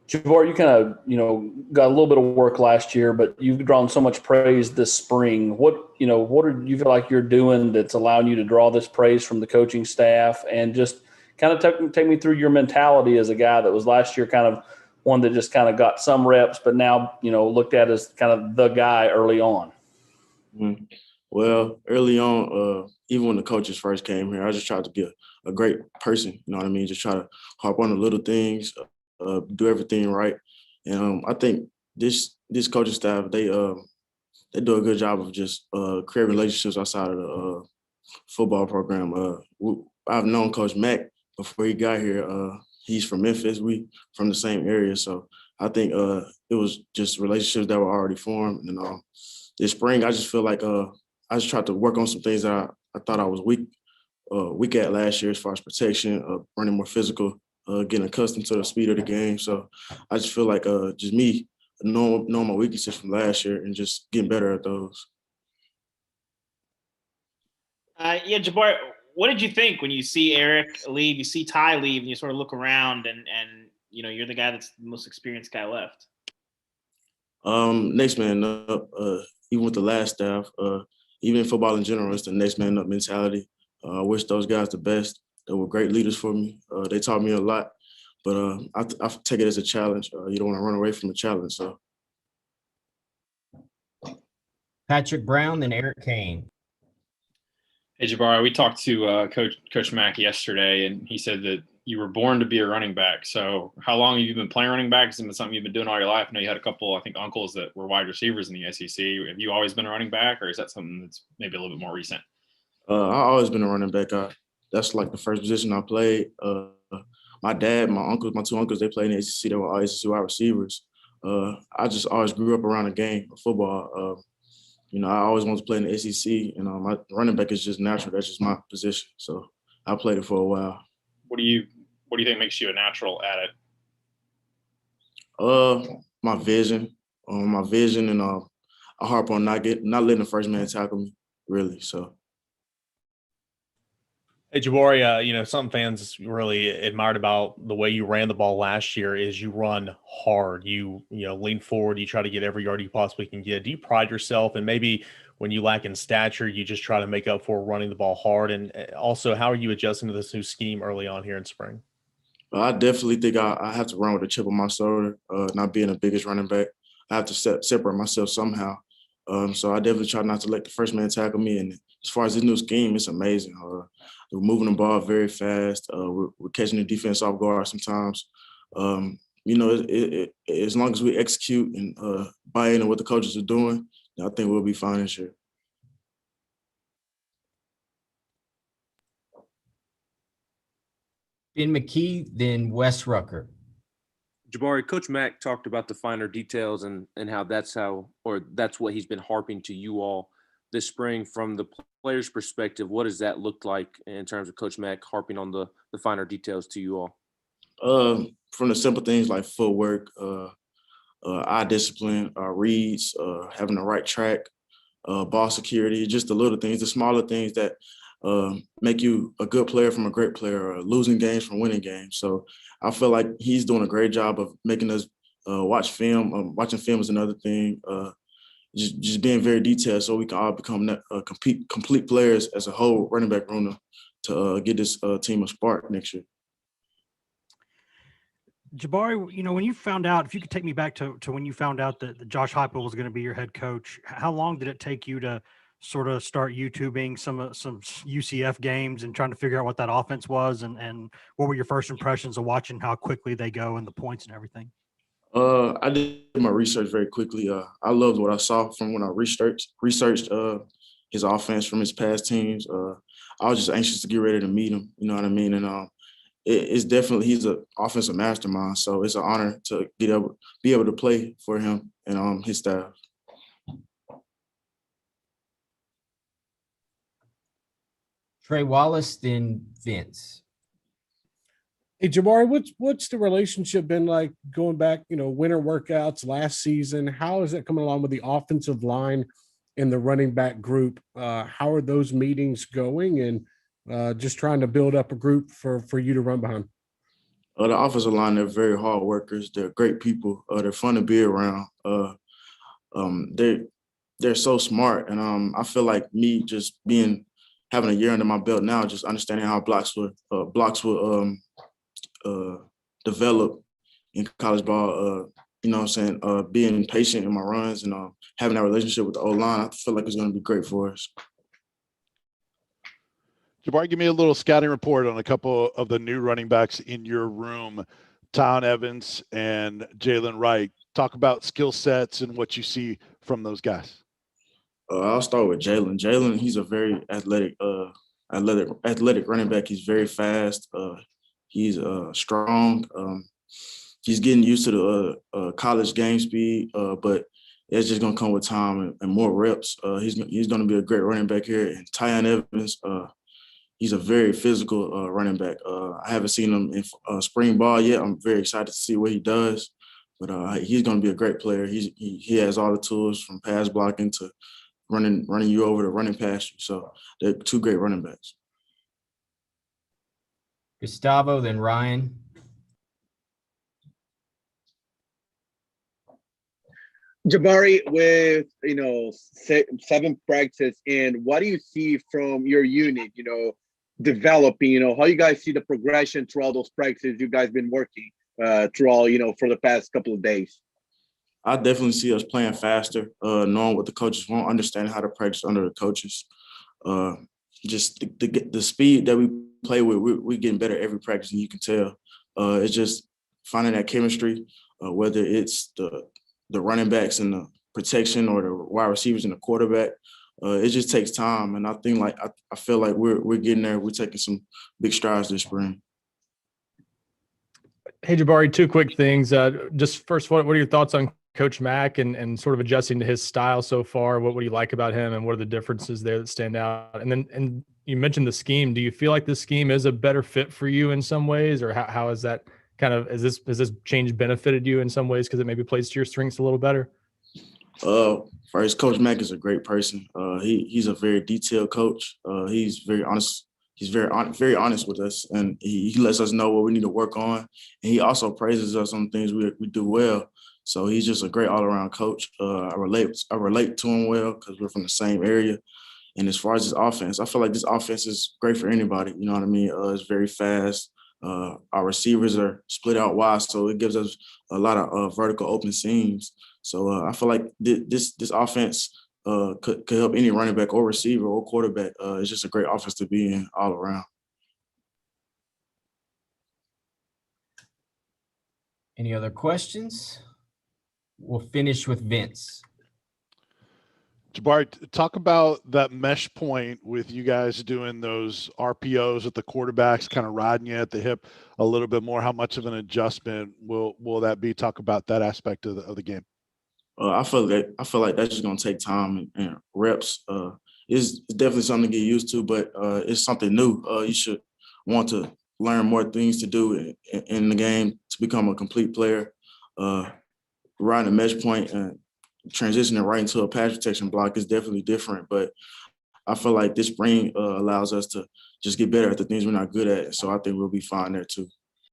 Jabbar, you kind of, got a little bit of work last year, but you've drawn so much praise this spring. What do you feel like you're doing that's allowing you to draw this praise from the coaching staff? And just kind of take me through your mentality as a guy that was last year kind of one that just kind of got some reps, but now, looked at as kind of the guy early on. Mm-hmm. Well, early on, even when the coaches first came here, I just tried to be a great person. You know what I mean? Just try to harp on the little things, do everything right. And I think this coaching staff, they do a good job of just creating relationships outside of the football program. I've known Coach Mack before he got here. He's from Memphis. We from the same area, so I think it was just relationships that were already formed. And this spring, I just feel like I just tried to work on some things that I thought I was weak at last year as far as protection, running more physical, getting accustomed to the speed of the game. So I just feel like just me knowing my weaknesses from last year and just getting better at those. Jabari, what did you think when you see Eric leave, you see Ty leave, and you sort of look around and you're the guy that's the most experienced guy left? Next man up. Even with the last staff, even in football in general, it's the next man up mentality. I wish those guys the best. They were great leaders for me. They taught me a lot, but I take it as a challenge. You don't want to run away from the challenge. So, Patrick Brown, then Eric Kane. Hey, Jabari, we talked to Coach Mack yesterday, and he said that you were born to be a running back. So how long have you been playing running back? Has it been something you've been doing all your life? I know you had a couple, I think, uncles that were wide receivers in the SEC. Have you always been a running back, or is that something that's maybe a little bit more recent? I've always been a running back. That's like the first position I played. My dad, my uncles, my two uncles, they played in the SEC. They were all SEC wide receivers. I just always grew up around the game of football. I always wanted to play in the SEC, and my running back is just natural. That's just my position. So I played it for a while. What do you think makes you a natural at it? My vision, and I harp on not letting the first man tackle me, really. So. Hey, Jabari, some fans really admired about the way you ran the ball last year is you run hard. You lean forward. You try to get every yard you possibly can get. Do you pride yourself? And maybe when you lack in stature, you just try to make up for running the ball hard. And also, how are you adjusting to this new scheme early on here in spring? I definitely think I have to run with a chip on my shoulder, not being the biggest running back. I have to separate myself somehow. So I definitely try not to let the first man tackle me. And as far as this new scheme, it's amazing. We're moving the ball very fast. We're catching the defense off guard sometimes. As long as we execute and buy into what the coaches are doing, I think we'll be fine this year. Ben McKee, then Wes Rucker. Jabari, Coach Mack talked about the finer details and how that's what he's been harping to you all this spring. From the players' perspective, what does that look like in terms of Coach Mack harping on the finer details to you all? From the simple things like footwork, eye discipline, reads, having the right track, ball security, just the little things, the smaller things that make you a good player from a great player, losing games from winning games. So I feel like he's doing a great job of making us watch film. Watching film is another thing. Just being very detailed so we can all become complete players as a whole running back room to get this team a spark next year. Jabari, when you found out, if you could take me back to when you found out that Josh Heupel was going to be your head coach, how long did it take you to sort of start YouTubing some UCF games and trying to figure out what that offense was, and what were your first impressions of watching how quickly they go and the points and everything? I did my research very quickly. I loved what I saw from when I researched his offense from his past teams. I was just anxious to get ready to meet him. You know what I mean? And it's definitely, he's an offensive mastermind. So it's an honor to be able to play for him and his staff. Trey Wallace, then Vince. Hey, Jabari, what's the relationship been like going back, winter workouts last season? How is it coming along with the offensive line and the running back group? How are those meetings going? And just trying to build up a group for you to run behind? The offensive line, they're very hard workers. They're great people. They're fun to be around. They're so smart, and I feel like me just having a year under my belt now, just understanding how blocks will develop in college ball. You know what I'm saying? Being patient in my runs and having that relationship with the O-line, I feel like it's going to be great for us. Jabari, give me a little scouting report on a couple of the new running backs in your room, Tyron Evans and Jalen Wright. Talk about skill sets and what you see from those guys. I'll start with Jalen. Jalen, he's a very athletic running back. He's very fast. He's strong. He's getting used to the college game speed, but it's just gonna come with time and more reps. He's gonna be a great running back here. And Tyron Evans, he's a very physical running back. I haven't seen him in spring ball yet. I'm very excited to see what he does, but he's gonna be a great player. He has all the tools from pass blocking to running you over to running past you. So they're two great running backs. Gustavo, then Ryan. Jabari, with 7 practices in, what do you see from your unit? Developing. How you guys see the progression through all those practices you guys been working through all for the past couple of days? I definitely see us playing faster, knowing what the coaches want, understanding how to practice under the coaches. Just the speed that we play with, we're getting better every practice, and you can tell. It's just finding that chemistry, whether it's the running backs and the protection or the wide receivers and the quarterback. It just takes time, and I think I feel like we're getting there. We're taking some big strides this spring. Hey, Jabari, 2 quick things. Just first, what are your thoughts on Coach Mack and sort of adjusting to his style so far? What do you like about him, and what are the differences there that stand out? And you mentioned the scheme. Do you feel like this scheme is a better fit for you in some ways, or how is that has this change benefited you in some ways because it maybe plays to your strengths a little better? First, Coach Mack is a great person. He's a very detailed coach. He's very honest. He's very honest with us, and he lets us know what we need to work on. And he also praises us on things we do well. So he's just a great all-around coach. I relate to him well because we're from the same area. And as far as this offense, I feel like this offense is great for anybody. You know what I mean? It's very fast. Our receivers are split out wide, so it gives us a lot of vertical open seams. So I feel like this offense could help any running back or receiver or quarterback. It's just a great offense to be in all around. Any other questions? We'll finish with Vince. Jabari, talk about that mesh point with you guys doing those RPOs at the quarterbacks, kind of riding you at the hip a little bit more. How much of an adjustment will that be? Talk about that aspect of the game. I feel like that's just gonna take time and reps. It's definitely something to get used to, but it's something new. You should want to learn more things to do in the game to become a complete player. Riding a mesh point and transitioning right into a pass protection block is definitely different, but I feel like this spring allows us to just get better at the things we're not good at. So I think we'll be fine there too.